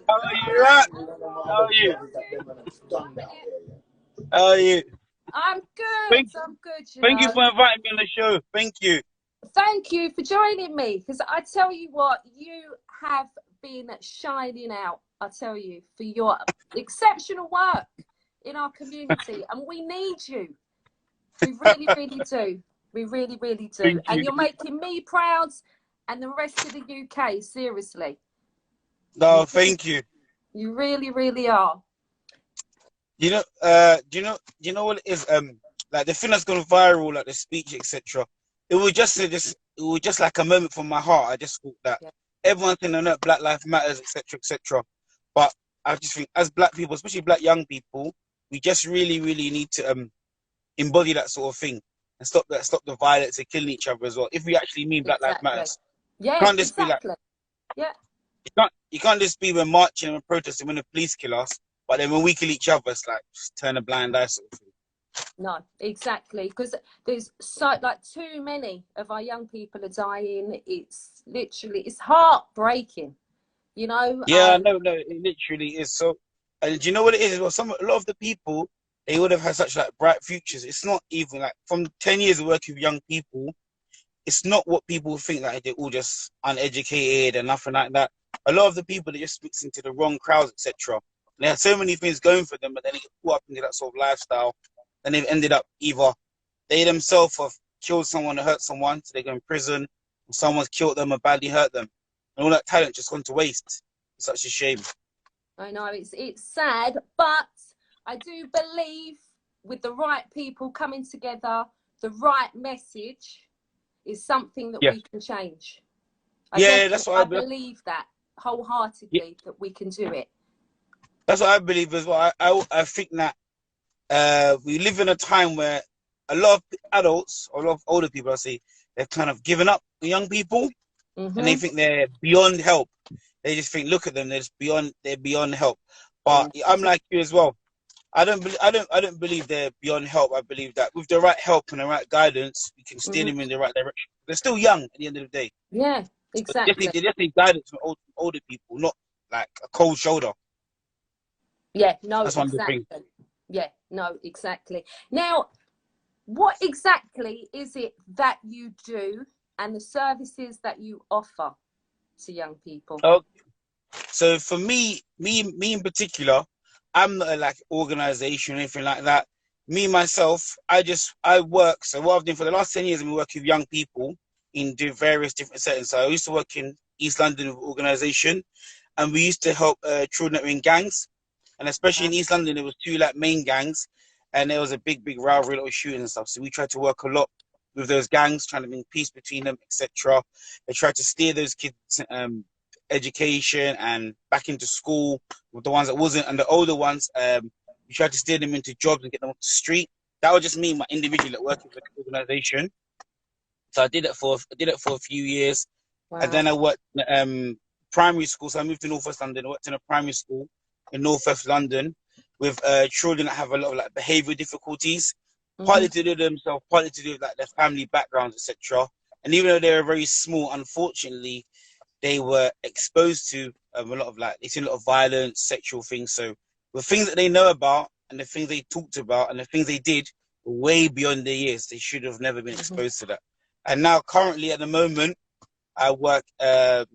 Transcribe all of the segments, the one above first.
How are you, right? How are you? How are you? I'm good. Thank, I'm good, you thank you know. for inviting me on the show. Thank you. Thank you for joining me because I tell you what, you have been shining out, I tell you, for your exceptional work in our community. And we need you. We really, really do. We really, really do. Thank And you. you're making me proud and the rest of the UK, seriously. No, thank you. You really, really are. Do you know what it is? Like the thing that's gone viral, like the speech, etc. It was just like a moment from my heart. I just thought that Yeah, everyone's saying that Black Lives Matters, etc., etc. But I just think, as Black people, especially Black young people, we just really, really need to embody that sort of thing and stop the violence and killing each other as well. If we actually mean Black Lives exactly. Matters, Yeah, can't just be like exactly. Yeah. you can't just be when marching and protesting when the police kill us, but then when we kill each other, it's like just turn a blind eye sort of thing. No, exactly. Because there's so like too many of our young people are dying. It's literally it's heartbreaking, you know. Yeah, no, it literally is. So, and do you know what it is? Well, a lot of the people they would have had such like bright futures. It's not even like from 10 years of working with young people. It's not what people think that they're all just uneducated and nothing like that. A lot of the people they just mix into the wrong crowds, etc. They have so many things going for them, but then they get caught up into that sort of lifestyle, and they've ended up either they themselves have killed someone or hurt someone, so they go in prison, or someone's killed them or badly hurt them, and all that talent just gone to waste. It's such a shame. I know it's sad, but I do believe with the right people coming together, the right message is something that Yeah, we can change. yeah, that's what I believe that yeah, wholeheartedly that we can do it. that's what I believe as well. I think that we live in a time where a lot of adults, or a lot of older people, I say, they've kind of given up on young people, and they Mhm. think they're beyond help. They just think, look at them, they're beyond help. But Mm. I'm like you as well. I don't believe they're beyond help. I believe that with the right help and the right guidance, we can steer Mhm. them in the right direction. They're still young at the end of the day. Yeah, So exactly. they just need guidance from older people, not like a cold shoulder. Yeah, no, That's one of the things. exactly. Yeah, no, exactly. Now, what exactly is it that you do and the services that you offer to young people? Oh, so for me in particular, I'm not a like organization or anything like that. Me myself, I work. So what I've done for the last 10 years, I've been working with young people in various different settings. So I used to work in East London with organization, and we used to help children that were in gangs, and especially in East London, there was two like main gangs, and there was a big rivalry, a lot of shooting and stuff. So we tried to work a lot with those gangs, trying to bring peace between them, etc. They tried to steer those kids education and back into school with the ones that wasn't, and the older ones, we tried to steer them into jobs and get them off the street. That was just me, my individual, like, working with the organization. So I did it for a few years, and then Wow. I worked in primary school. So I moved to Northwest London. I worked in a primary school in Northwest London with children that have a lot of like behavioural difficulties, Hmm. partly to do with themselves, partly to do with like their family backgrounds, etc. And even though they were very small, unfortunately, they were exposed to a lot of like they seen a lot of violence, sexual things. So the things that they know about and the things they talked about and the things they did were way beyond their years. They should have never been Hmm. exposed to that. And now, currently, at the moment, I work in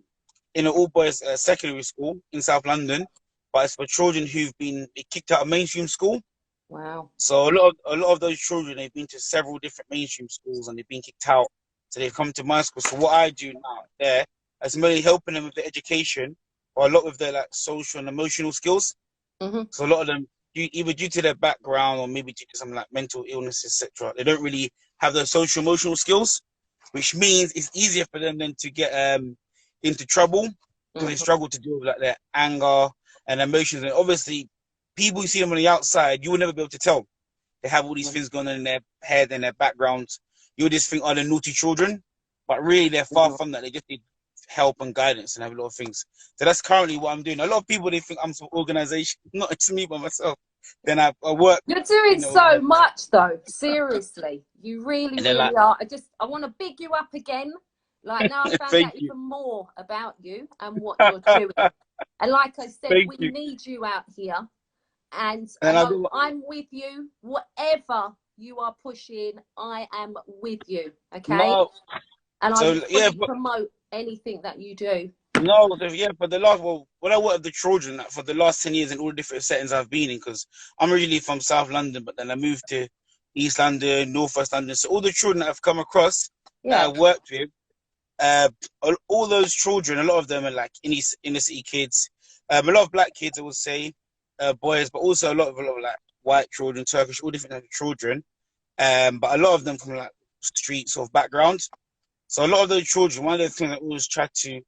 an all boys secondary school in South London, but it's for children who've been kicked out of mainstream school. Wow. So a lot of those children they've been to several different mainstream schools and they've been kicked out. So they've come to my school. So what I do now there is mainly helping them with their education, or a lot with their like social and emotional skills. Hmm. So a lot of them, either due to their background or maybe due to some like mental illness, etc., they don't really have those social emotional skills, which means it's easier for them then to get into trouble because they Hmm. struggle to deal with like their anger and emotions. And obviously, people who see them on the outside, you will never be able to tell. They have all these things going on in their head and their backgrounds. You would just think, oh, they're naughty children, but really they're far Hmm. from that. They just need help and guidance and have a lot of things. So that's currently what I'm doing. A lot of people they think I'm some organization, not it's me by myself. Then I work You're doing in the so organization, much though. Seriously. You really, and they're like, really are. I want to big you up again Like now I found Thank out you. even more about you and what you're doing. And like I said, Thank we you. need you out here. And And I do. I'm with you. Whatever you are pushing, I am with you. Okay. No. And I So will yeah, fully promote anything that you do. no, yeah, for the last, well, when I worked with the children, like, for the last 10 years in all the different settings I've been in, because I'm originally from South London, but then I moved to East London, North West London. So all the children that I've come across that Yeah. I've worked with, uh, all those children, a lot of them are like inner city kids, a lot of black kids, I would say, boys, but also a lot of like white children, Turkish, all different types of children, but a lot of them from like street sort of backgrounds. So a lot of those children, one of the things I always try to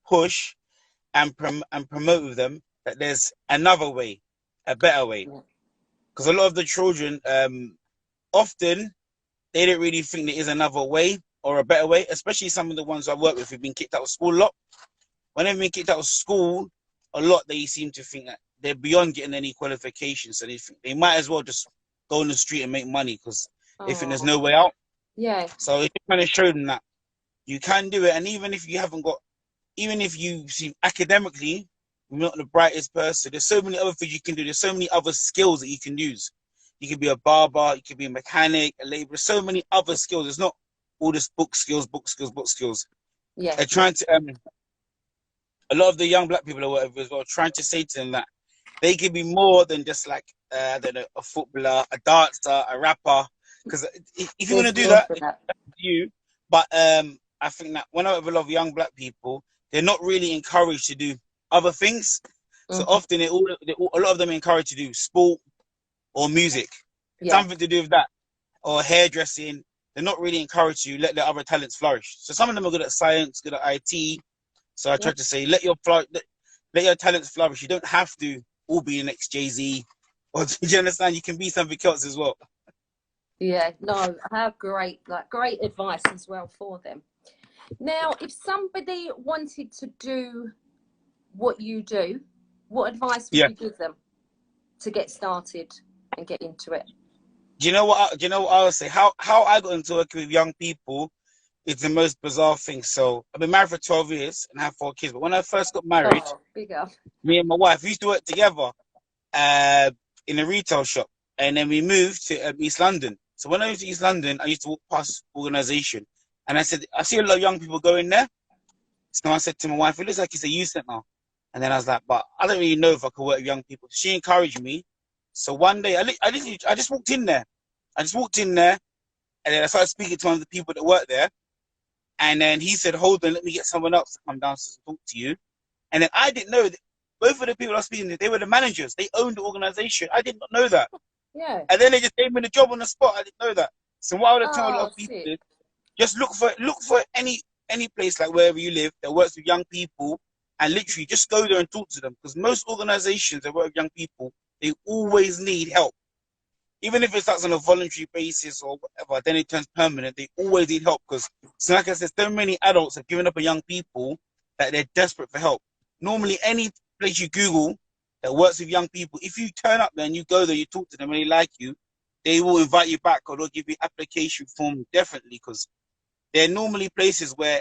push and promote with them that there's another way, a better way. Yeah. Because a lot of the children, often they don't really think there is another way or a better way, especially some of the ones I work with who've been kicked out of school a lot. When they've been kicked out of school, a lot they seem to think that they're beyond getting any qualifications. So they think they might as well just go on the street and make money because they think there's Oh, no way out. yeah. So it kind of showed them that you can do it. And even if you haven't got, even if you seem academically you're not the brightest person, there's so many other things you can do. There's so many other skills that you can use. You could be a barber, you could be a mechanic, a laborer. So many other skills. It's not all this book skills, book skills, book skills. Yeah. They're trying to a lot of the young black people or whatever as well, trying to say to them that they can be more than just like I don't know, a footballer, a dancer, a rapper. Because if you want to There's do more that, for that. you. But I think that when I have a lot of young black people, they're not really encouraged to do other things. So Hmm. often a lot of them are encouraged to do sport or music, Yeah. something to do with that, or hairdressing. They're not really encouraged to let their other talents flourish. So some of them are good at science, good at IT. So I Yeah. try to say, let your talents flourish. You don't have to all be the next Jay-Z. Or do you understand? You can be something else as well. Yeah. No, I have great advice as well for them. Now, if somebody wanted to do what you do, what advice would Yeah. you give them to get started and get into it? Do you know what I would say? How I got into working with young people is the most bizarre thing. So I've been married for 12 years and have 4 kids. But when I first got married, Oh, big up. me and my wife we used to work together in a retail shop, and then we moved to East London. So when I moved to East London, I used to walk past organisation, and I said, I see a lot of young people go in there. So I said to my wife, it looks like it's a youth centre. And then I was like, but I don't really know if I could work with young people. She encouraged me. So one day, I just walked in there. I just walked in there, and then I started speaking to one of the people that work there. And then he said, hold on, let me get someone else to come downstairs and talk to you. And then I didn't know that both of the people I was speaking to, they were the managers. They owned the organization. I did not know that. Yeah. And then they just gave me the job on the spot. I didn't know that. So what I would have told a lot Oh, of people sick. is just look for any place like wherever you live that works with young people, and literally just go there and talk to them. Because most organizations that work with young people, they always need help. Even if it's like on a voluntary basis or whatever, then it turns permanent. They always need help because, so like I said, so many adults have given up on young people that they're desperate for help. Normally, any place you Google that works with young people, if you turn up there and you go there, you talk to them and they like you, they will invite you back or they'll give you application form definitely because they're normally places where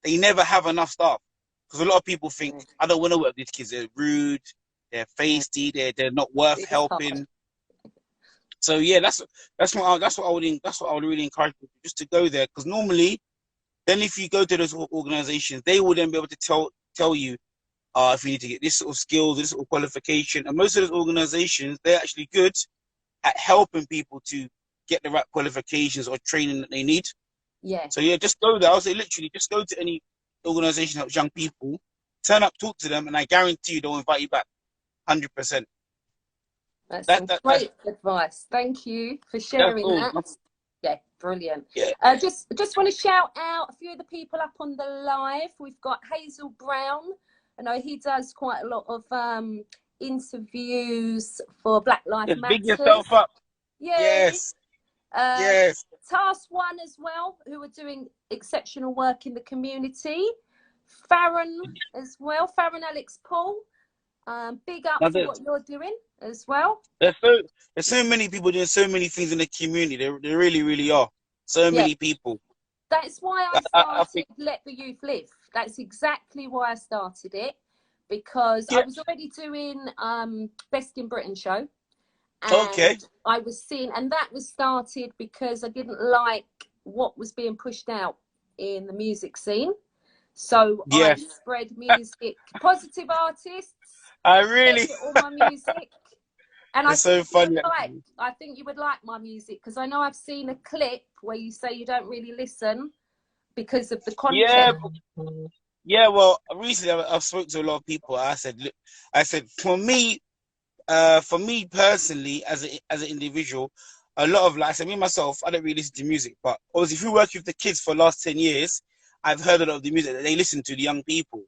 they never have enough staff. Because a lot of people think, Mm. I don't want to work with these kids. They're rude, they're Mm. feisty, they're not worth It's hard. helping. So yeah, that's what I would really encourage people just to go there because normally, then if you go to those organizations, they will then be able to tell you if you need to get this sort of skills, this sort of qualification. And most of those organizations, they're actually good at helping people to get the right qualifications or training that they need. Yeah. So yeah, just go there. I would say literally just go to any organization that helps young people, turn up, talk to them, and I guarantee you they'll invite you back 100%. That's That some that that's great advice. Thank you for that's sharing all. that. Yeah, brilliant. Yeah. Just want to shout out a few of the people up on the live. We've got Hazel Brown. I know he does quite a lot of interviews for Black Lives Just big Matters. yourself up. Yeah. Yes. Yes. Task One as well, who are doing exceptional work in the community. Farron as well, Farron Alex Paul. Big up Now, for what you're doing as well. there's so there's so many people doing so many things in the community. There really, really are. So Yeah, many people. That's why I I started think, Let the Youth Live. That's exactly why I started it, because I yeah, was already doing Best in Britain show, okay, and I was seeing, and that was started because I didn't like what was being pushed out in the music scene. So I yes. spread music, positive artists, I spread really, it all my music. And it's so funny. Actually. I think you would like my music, because I know I've seen a clip where you say you don't really listen because of the Yeah, content. yeah. Well, recently I've spoken to a lot of people. I said, look, I said, for me personally, as an individual, a lot of like I said, me myself, I don't really listen to music. But obviously, if you work with the kids for the last 10 years, I've heard a lot of the music that they listen to, the young people,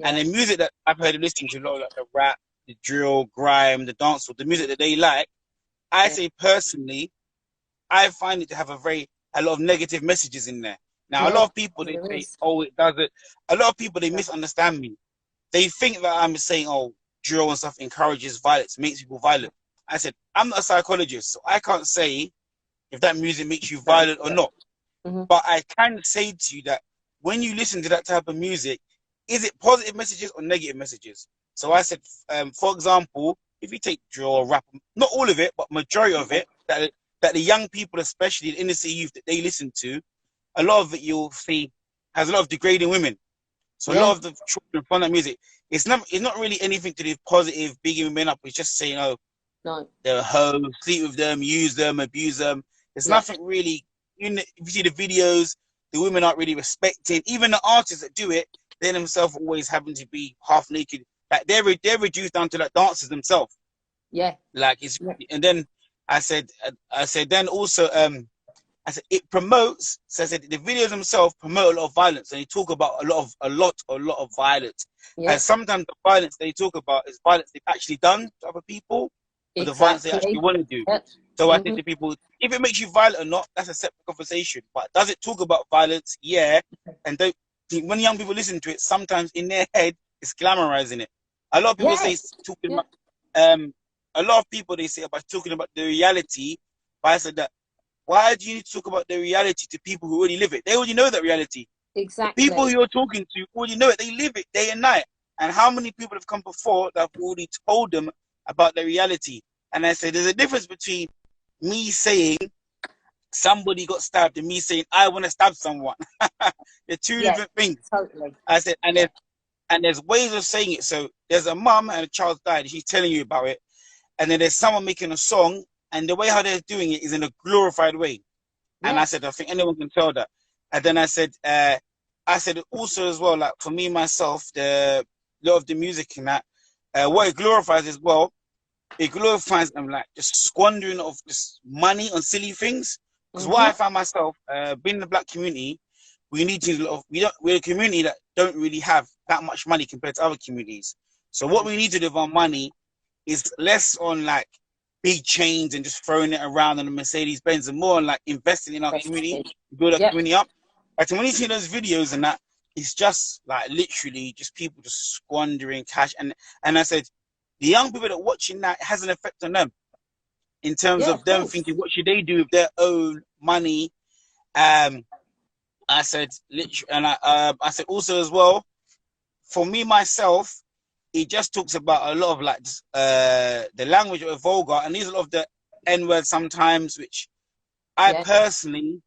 and Yeah, the music that I've heard them listening to, a lot of like the rap, the drill, grime, the dancehall, the music that they like. I yeah, say personally, I find it to have a lot of negative messages in there. Now, a yeah, lot of people they there say, is. "Oh, it doesn't." A lot of people they Yeah, misunderstand me. They think that I'm saying, "Oh, drill and stuff encourages violence, makes people violent." I said, I'm not a psychologist, so I can't say if that music makes you that is violent or correct. not. Mm-hmm. But I can say to you that when you listen to that type of music, is it positive messages or negative messages? So I said, for example, if you take drill or rap, not all of it, but majority of Yeah, it, that the young people, especially the inner city youth that they listen to, a lot of it you'll see has a lot of degrading women. So a lot yeah, of the children from that music, it's not really anything to do with positive, bigging women up. It's just saying, oh, no, they're hoes, sleep with them, use them, abuse them. There's yeah, nothing really. If you see the videos, the women aren't really respected. Even the artists that do it, they themselves always having to be half naked. Like they're reduced down to like dancers themselves. yeah, Like it's yeah, and then I said then also I said it promotes. So I said the videos themselves promote a lot of violence, and they talk about a lot of violence. yeah, And sometimes the violence they talk about is violence they've actually done to other people, or the violence they actually exactly. want to do. Yeah. So I say Mm-hmm. to people, if it makes you violent or not, that's a separate conversation. But does it talk about violence? Yeah. And don't think when young people listen to it, sometimes in their head it's glamorizing it. A lot of people say it's Yes, talking yeah, about a lot of people they say about talking about the reality. But I said that why do you need to talk about the reality to people who already live it? They already know that reality. The people exactly. you're talking to already know it. They live it day and night. And how many people have come before that have already told them about the reality? And I said, there's a difference between me saying somebody got stabbed and me saying I want to stab someone. They're two Yeah, different things. totally. I said, Yeah, and there's ways of saying it. So there's a mum and a child died. She's telling you about it, and then there's someone making a song, and the way how they're doing it is in a glorified way. And I yeah, said, I think anyone can tell that. And then I said also as well, like for me myself, the lot of the music in that, what it glorifies as well, it glorifies them like just squandering of just money on silly things. Because what mm-hmm. I found myself, being in the black community, we need to we're a community that don't really have that much money compared to other communities. So what we need to do with our money is less on like big chains and just throwing it around on a Mercedes Benz, and more on like investing in our community, Vestige. build our Yep, community up. Like when you see those videos and that, it's just like literally just people just squandering cash. And I said, the young people that are watching that has an effect on them in terms yeah, of of them course. thinking, what should they do with their own money? Um, I said, literally, and I said also as well, for me myself, it just talks about a lot of like the language of vulgar, and these are a lot of the N words sometimes, which I Yeah, personally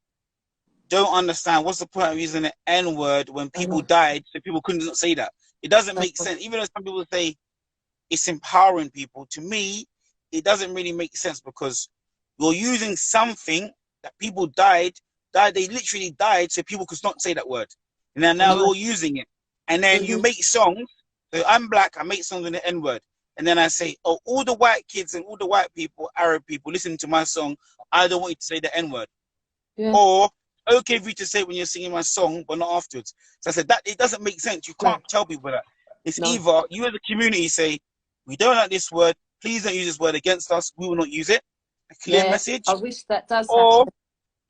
don't understand. What's the point of using the N word when I people know. died so people couldn't say that? It doesn't make No. sense. Even though some people say it's empowering people, to me, it doesn't really make sense because you're using something that people died, they literally died so people could not say that word. And then I now know. you're using it. And then you Mm-hmm. make songs. So I'm black, I make songs in the N word. And then I say, oh, all the white kids and all the white people, Arab people, listen to my song. I don't want you to say the N word. Yeah, Or okay for you to say it when you're singing my song, but not afterwards. So I said that it doesn't make sense. You no, can't tell people that. It's no. either you as a community say, we don't like this word, please don't use this word against us, we will not use it. A clear Yeah, I message. wish that does Or happen.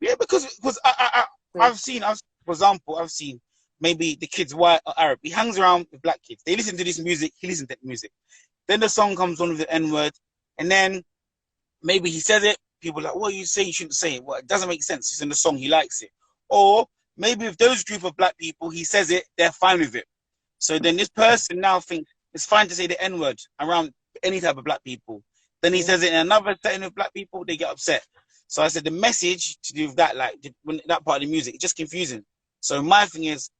yeah, because for example, I've seen maybe the kid's white or Arab. He hangs around with black kids. They listen to this music, he listens to that music. Then the song comes on with the N word, and then maybe he says it. People are like, what are you saying? You shouldn't say it. Well, it doesn't make sense. It's in the song. He likes it. Or maybe if those group of black people, he says it, they're fine with it. So then this person now thinks it's fine to say the N-word around any type of black people. Then he says it in another setting of black people, they get upset. So I said the message to do with that, like when that part of the music, it's just confusing. So my thing is,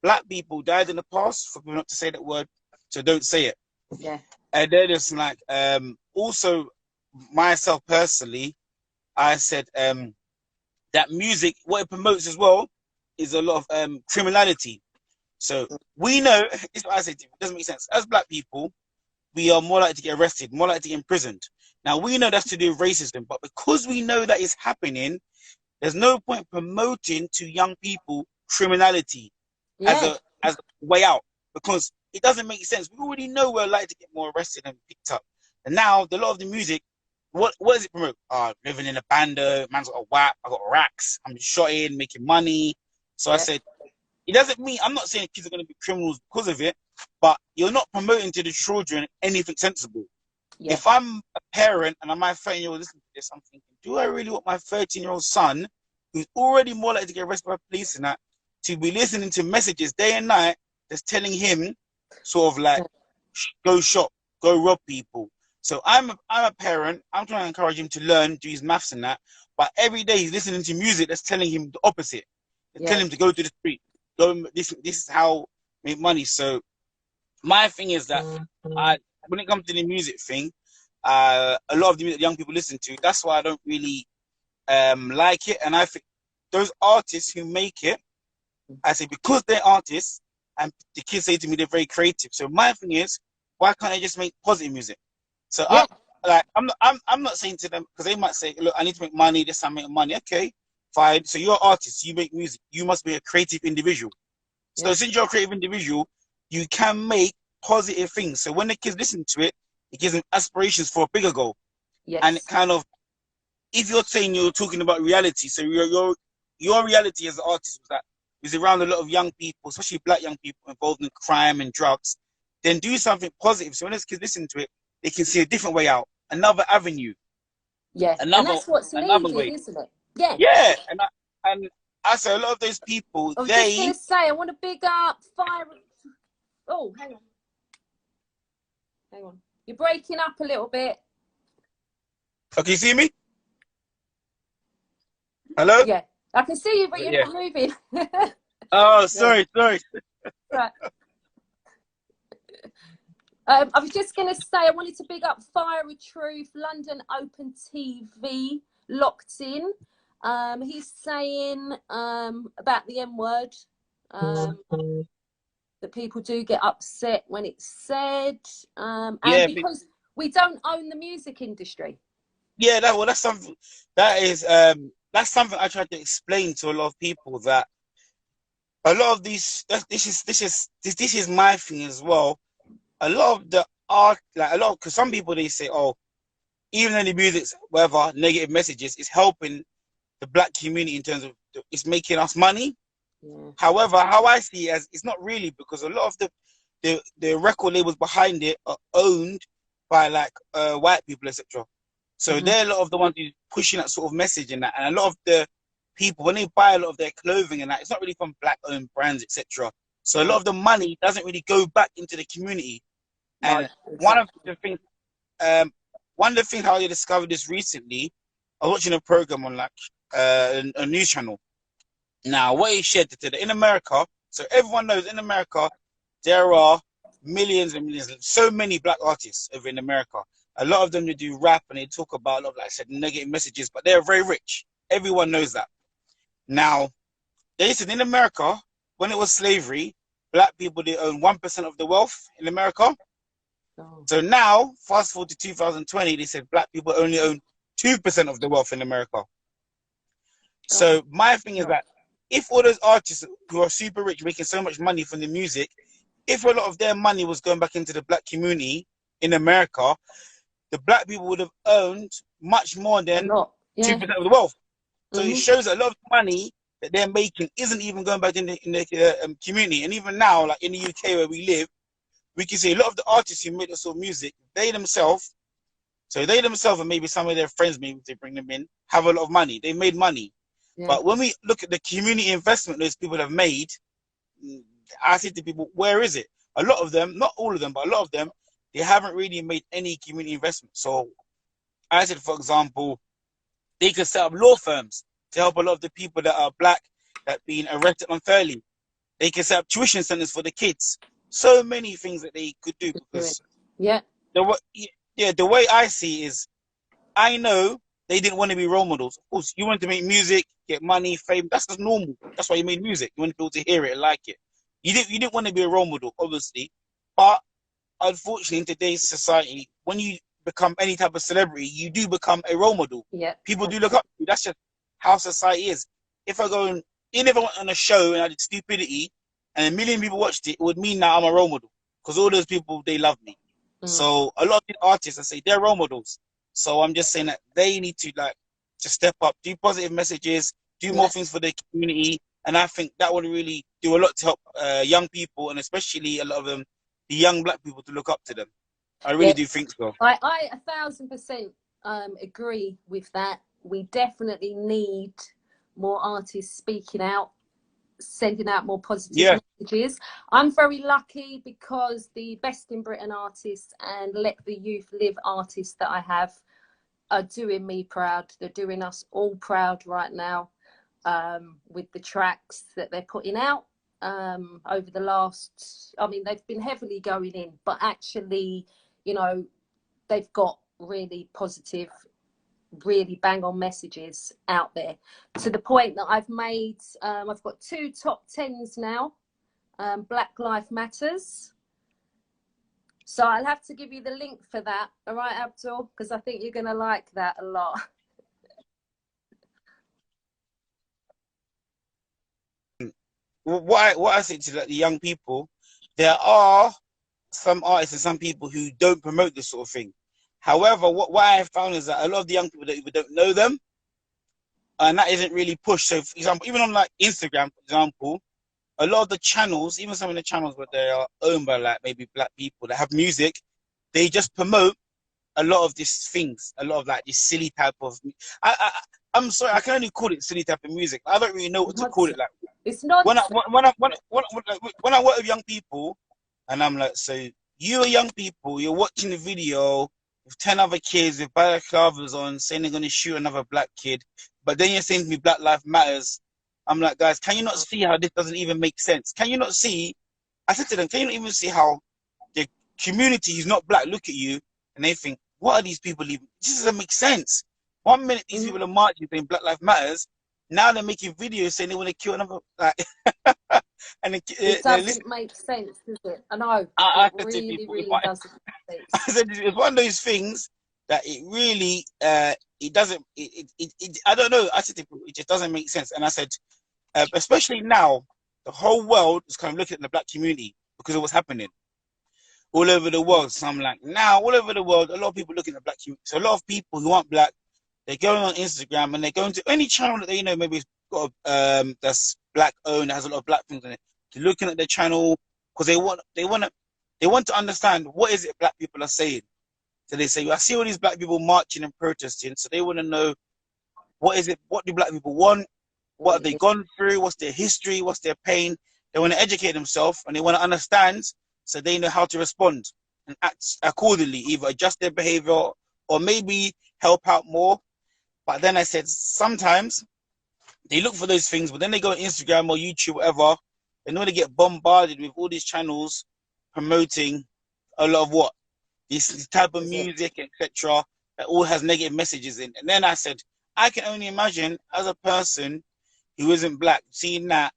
black people died in the past for people not to say that word, so don't say it. Yeah. And then it's like, also myself personally, I said that music, what it promotes as well, is a lot of criminality. So we know, it's what I say, it doesn't make sense. As black people, we are more likely to get arrested, more likely to get imprisoned. Now we know that's to do with racism, but because we know that is happening, there's no point promoting to young people criminality as Yeah. a way out, because it doesn't make sense. We already know we're likely to get more arrested and picked up. And now the lot of the music, what does it promote? Living in a bando, man's got a whap, I got racks, I'm shot in, making money. So I said, it doesn't mean, I'm not saying kids are going to be criminals because of it, but you're not promoting to the children anything sensible. Yeah. If I'm a parent and I'm my 13-year-old listening to this, I'm thinking, do I really want my 13-year-old son, who's already more likely to get arrested by police and that, to be listening to messages day and night that's telling him sort of like, go shop, go rob people. So I'm a parent, I'm trying to encourage him to learn, do his maths and that, but every day he's listening to music that's telling him the opposite. It's telling him to go to the street. This is how make money. So my thing is that when it comes to the music thing, a lot of the music young people listen to, that's why I don't really like it. And I think those artists who make it, I say because they're artists, and the kids say to me they're very creative. So my thing is, why can't I just make positive music? So I'm not saying to them, because they might say, look, I need to make money. This I'm making money. Okay, fine. So you're an artist. You make music. You must be a creative individual. So since you're a creative individual, you can make positive things. So when the kids listen to it, it gives them aspirations for a bigger goal. Yes. And it kind of, if you're saying you're talking about reality, so your reality as an artist was that is around a lot of young people, especially black young people involved in crime and drugs, then do something positive. So when those kids listen to it, they can see a different way out, another avenue. Yeah. And that's what's needed, isn't it? Yeah. Yeah. And I say a lot of those people, I was just going to say, I want to big up Fire. Oh, hang on. Hang on. You're breaking up a little bit. Okay, you see me? Hello? Yeah. I can see you, but you're not moving. Oh, sorry. Right. I was just going to say, I wanted to big up Fire of Truth, London Open TV, locked in. He's saying about the N-word, that people do get upset when it's said, and because we don't own the music industry. Yeah, that's something that's something I try to explain to a lot of people, that a lot of these, this is my thing as well. A lot of the art, because some people, they say, oh, even though the music's whatever negative messages, it's helping the black community in terms of it's making us money. Yeah. However, how I see it as, it's not really, because a lot of the record labels behind it are owned by white people, etc. So they're a lot of the ones who's pushing that sort of message and that. And a lot of the people, when they buy a lot of their clothing and that, it's not really from black-owned brands, etc. So a lot of the money doesn't really go back into the community. And one of the things how I discovered this recently, I was watching a program on a news channel. Now, what he shared today in America, so everyone knows in America there are millions and millions, so many black artists over in America. A lot of them, they do rap and they talk about a lot of, like I said, negative messages, but they're very rich. Everyone knows that. Now, they said in America, when it was slavery, black people, they own 1% of the wealth in America. Oh. So now, fast forward to 2020, they said black people only own 2% of the wealth in America. So my thing is that if all those artists who are super rich, making so much money from the music, if a lot of their money was going back into the black community in America, the black people would have owned much more than 2% of the wealth. So it shows that a lot of money that they're making isn't even going back in the community. And even now, like in the UK where we live, we can see a lot of the artists who make this sort of music, they themselves, and maybe some of their friends, maybe they bring them in, have a lot of money. They made money. Yeah. But when we look at the community investment those people have made, I say to people, where is it? A lot of them, not all of them, but a lot of them, they haven't really made any community investment. So I said, for example, they could set up law firms to help a lot of the people that are black that being arrested unfairly. They can set up tuition centers for the kids. So many things that they could do because Yeah. the way I see is I know they didn't want to be role models. Of course, you want to make music, get money, fame. That's just normal. That's why you made music. You want people to hear it and like it. You didn't want to be a role model, obviously. But unfortunately, in today's society, when you become any type of celebrity, you do become a role model. Yeah. People do look up to you. That's just how society is. If I go and even if I went on a show and I did stupidity and a million people watched it, it would mean that I'm a role model because all those people, they love me. So a lot of the artists, I say, they're role models. So I'm just saying that they need to like just step up, do positive messages, do more things for the community, and I think that would really do a lot to help young people, and especially a lot of them, the young black people, to look up to them. I really do think so. I 1,000% agree with that. We definitely need more artists speaking out, sending out more positive messages. I'm very lucky because the Best in Britain artists and Let the Youth Live artists that I have are doing me proud. They're doing us all proud right now with the tracks that they're putting out over the last, I mean, they've been heavily going in, but actually, you know, they've got really positive, really bang on messages out there to the point that I've made, I've got 2 top 10s now, Black Lives Matters. So I'll have to give you the link for that. All right, Abdul, because I think you're going to like that a lot. What I say to the young people, there are some artists and some people who don't promote this sort of thing. However, what I have found is that a lot of the young people don't know them, and that isn't really pushed. So, for example, even on like Instagram, for example, a lot of the channels, even some of the channels where they are owned by like maybe black people that have music, they just promote a lot of these things, a lot of like this silly type of. I'm sorry, I can only call it silly type of music. I don't really know what to call it. Like it's not when I work with young people, and I'm like, so you are young people, you're watching the video with 10 other kids with balaclavas on, saying they're going to shoot another black kid, but then you're saying to me, Black Lives Matters. I'm like, guys, can you not see how this doesn't even make sense? Can you not see? I said to them, can you not even see how the community who's not black look at you and they think, what are these people even? This doesn't make sense. 1 minute these people are marching saying Black Lives Matters, now they're making videos saying they want to kill another. Like, and it doesn't make sense, does it? I know. I it really, people, really doesn't make sense. I said it's one of those things that it really, it doesn't. I don't know. I said to people, it just doesn't make sense. And I said, especially now, the whole world is kind of looking at the black community because of what's happening all over the world. So I'm like, now all over the world, a lot of people looking at the black community. So a lot of people who aren't black, they're going on Instagram and they're going to any channel that they know maybe it's got that's black owned, that has a lot of black things in it. They're looking at the channel because they want to understand what is it black people are saying. So they say, I see all these black people marching and protesting. So they want to know what is it, what do black people want? What have they gone through? What's their history? What's their pain? They want to educate themselves and they want to understand so they know how to respond and act accordingly, either adjust their behavior or maybe help out more. But then I said, sometimes they look for those things, but then they go on Instagram or YouTube, whatever, they know they get bombarded with all these channels promoting a lot of what? This type of music, etc., that all has negative messages in. And then I said, I can only imagine as a person who isn't black, seeing that,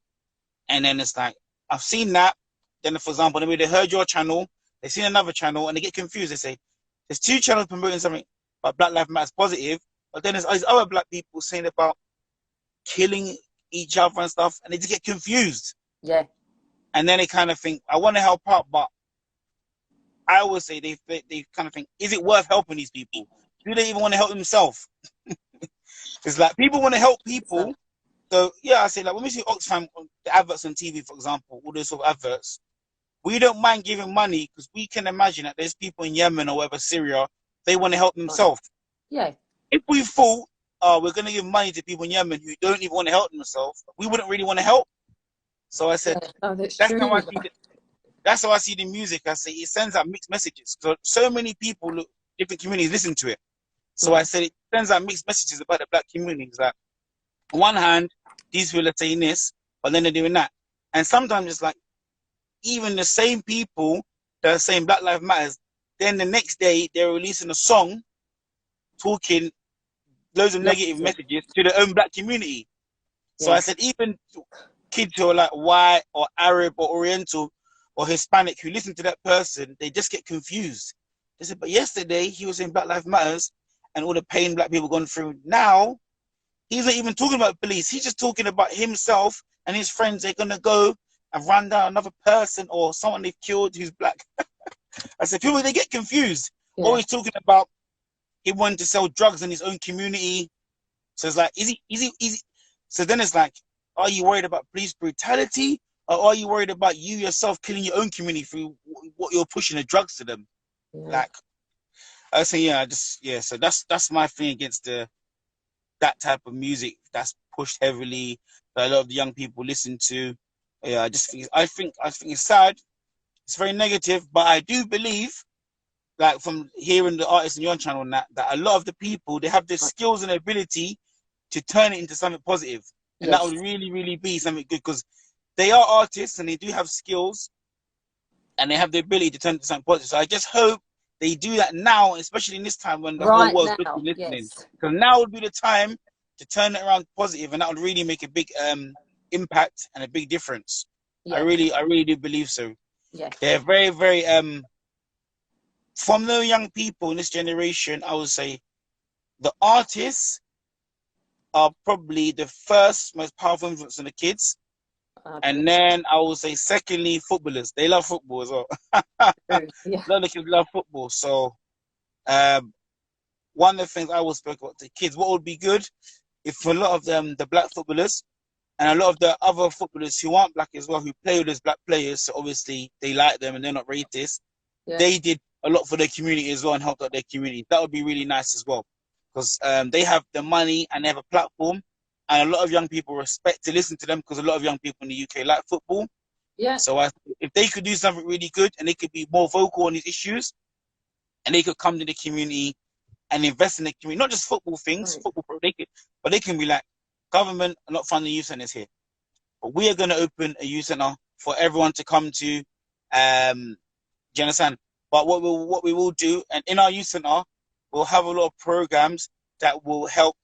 and then it's like, I've seen that, then for example, maybe they heard your channel, they've seen another channel, and they get confused. They say, there's 2 channels promoting something about Black Lives Matter positive, but then there's other black people saying about killing each other and stuff, and they just get confused. Yeah. And then they kind of think, I want to help out, but I always say they kind of think, is it worth helping these people? Do they even want to help themselves? It's like people want to help people. So yeah, I say like when we see Oxfam, the adverts on TV, for example, all those sort of adverts, we don't mind giving money because we can imagine that there's people in Yemen or whatever, Syria, they want to help themselves. Yeah. If we thought oh, we're going to give money to people in Yemen who don't even want to help themselves, we wouldn't really want to help. So I said, Yeah. Oh, that's that's how true. I see the, that's how I see the music. I say it sends out mixed messages. So many people, look, different communities listen to it. So I Yeah. said it sends out mixed messages about the black communities. That on one hand, these people are saying this, but then they're doing that. And sometimes it's like even the same people that are saying Black Lives Matters, then the next day they're releasing a song talking loads of The negative opposite. messages to their own black community. So I Yeah. said, even kids who are like white or Arab or Oriental or Hispanic who listen to that person, they just get confused. They said, but yesterday he was saying Black Lives Matters and all the pain black people gone through. Now he's not even talking about police. He's just talking about himself and his friends. They're gonna go and run down another person or someone they've killed who's black. I said, people they get confused. Yeah. Always talking about he wanted to sell drugs in his own community. So it's like, is he? So then it's like, are you worried about police brutality, or are you worried about you yourself killing your own community through what you're pushing the drugs to them? Yeah. Like, I say, yeah, yeah. So that's my thing against that type of music that's pushed heavily that a lot of the young people listen to. Yeah, I think it's sad. It's very negative, but I do believe, like from hearing the artists on your channel and that a lot of the people they have the skills and ability to turn it into something positive, and that Yes. would really, really be something good because they are artists and they do have skills and they have the ability to turn it into something positive. So I just hope they do that now, especially in this time when the whole Right world's now. listening, Yes. because now would be the time to turn it around positive, and that would really make a big impact and a big difference. Yeah. I really do believe so. Yeah. They're very, very from the young people in this generation, I would say the artists are probably the first most powerful influence on the kids. I And believe. then I would say, secondly, footballers. They love football as well. A True. Yeah. lot of the kids love football. So, um, one of the things I will speak about to kids, what would be good if a lot of them, the black footballers, and a lot of the other footballers who aren't black as well, who play with those black players, so obviously they like them and they're not racist, Yeah. they did a lot for their community as well and helped out their community. That would be really nice as well because they have the money and they have a platform, and a lot of young people respect to listen to them because a lot of young people in the UK like football. Yeah. So if they could do something really good and they could be more vocal on these issues and they could come to the community and invest in the community, not just football things, Right. football, but they can be like, government are not funding youth centers here, but we are going to open a youth center for everyone to come to. Do you understand? But what we will do, and in our youth center, we'll have a lot of programs that will help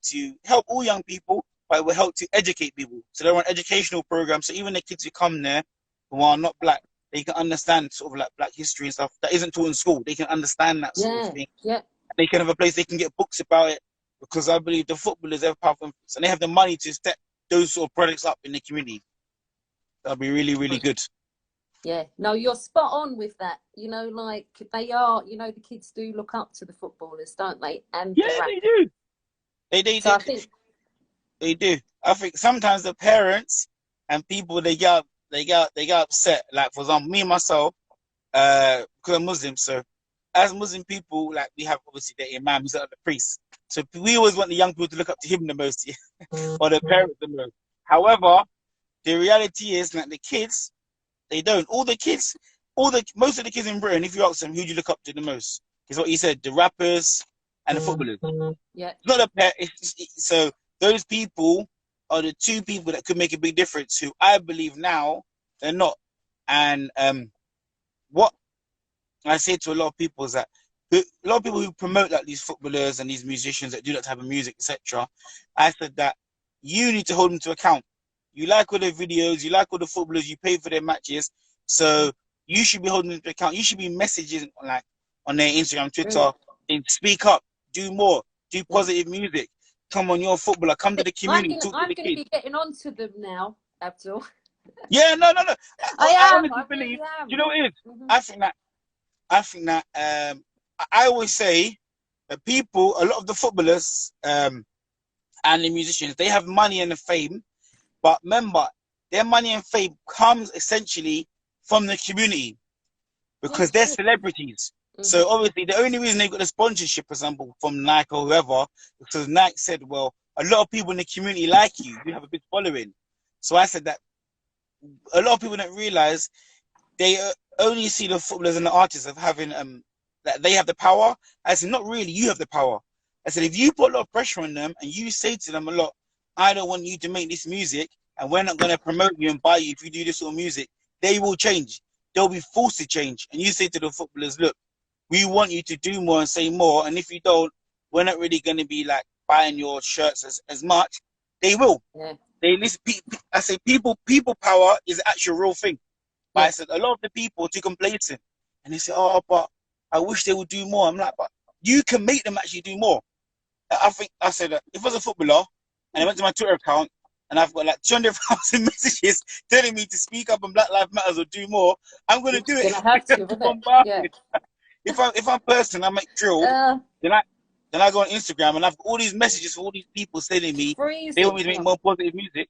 all young people, but it will help to educate people. So they're on educational programs. So even the kids who come there who are not black, they can understand sort of like black history and stuff that isn't taught in school. They can understand that sort of Yeah. thing. Yeah. They can have a place they can get books about it because I believe the footballers have powerful influence and they have the money to step those sort of products up in the community. That'll be really, really good. Yeah, no, you're spot on with that. Like they are, the kids do look up to the footballers, don't they? And Yeah, the rap. they do. So I think, They do. I think sometimes the parents and people they get upset. Like for example, me and myself, because I'm Muslim, so as Muslim people, like we have obviously the imam, who's like the priest. So we always want the young people to look up to him the most, or the parents the most. However, the reality is that the kids, they don't. Most of the kids in Britain, if you ask them who do you look up to the most, is what he said, the rappers and the footballers. yeah, It's not a pair. So those people are the two people that could make a big difference. Who I believe now they're not. And what I say to a lot of people is that a lot of people who promote like these footballers and these musicians that do that type of music, etc. I said that you need to hold them to account. You like all their videos, you like all the footballers, you pay for their matches, so you should be holding them to account. You should be messaging like on their Instagram, true. Twitter, and speak up, do more, do Yeah. positive music. Come on, you're a footballer. Come to the community, talk to I'm the gonna kids. be getting on to them now, Abdul. Yeah, no, no, no. I honestly I believe. really am. You know what it is? Mhm. I think that I always say that people, a lot of the footballers and the musicians, they have money and the fame, but remember, their money and fame comes essentially from the community Yeah, because they're true. celebrities. Mhm. So obviously, the only reason they got the sponsorship, for example, from Nike or whoever, because Nike said, well, a lot of people in the community like you. You have a big following. So I said that a lot of people don't realize they only see the footballers and the artists of having that they have the power. I said, not really. You have the power. I said, if you put a lot of pressure on them and you say to them a lot, I don't want you to make this music, and we're not going to promote you and buy you if you do this sort of music, they will change. They'll be forced to change. And you say to the footballers, look, we want you to do more and say more. And if you don't, we're not really going to be like buying your shirts as much. They will. Yeah. They listen. I say people power is actually a real thing. But Yeah. I said a lot of the people are too complacent, and they say, "Oh, but I wish they would do more." I'm like, but you can make them actually do more. I think I said that if I was a footballer and I went to my Twitter account and I've got like 200,000 messages telling me to speak up on Black Lives Matters or do more, I'm going to do it. You're gonna have to, isn't it? Yeah. If I'm person, I make drill. Then I go on Instagram and I've got all these messages for all these people telling me they want me to make more positive music.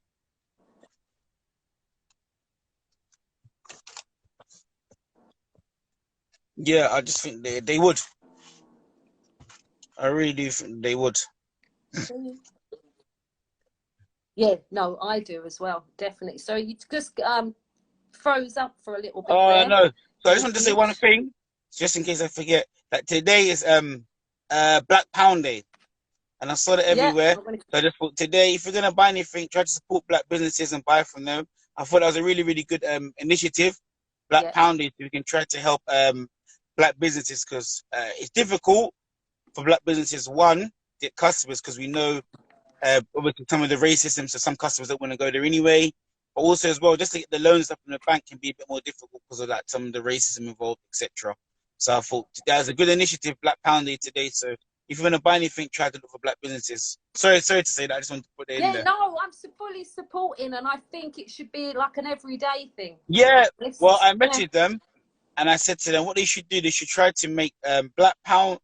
Yeah, I just think they would. I really do think they would. Yeah, no, I do as well, definitely. So you just froze up for a little bit Oh there. no! So I just want to say one thing, just in case I forget. That today is Black Pound Day, and I saw it everywhere. Yeah. So I just thought today, if you're gonna buy anything, try to support black businesses and buy from them. I thought that was a really, really good initiative, Black Pound Day, so we can try to help black businesses, because it's difficult for black businesses, one, get customers, because we know obviously some of the racism, so some customers don't want to go there anyway. But also as well, just to get the loans up in the bank can be a bit more difficult because of that, some of the racism involved, etc. So I thought that was a good initiative, Black Pound Day today. So if you're going to buy anything, try to look for black businesses. Sorry to say that. I just wanted to put it in there. No, I'm fully supporting, and I think it should be like an everyday thing. Yeah, well, I messaged them, and I said to them what they should do. They should try to make Black Pound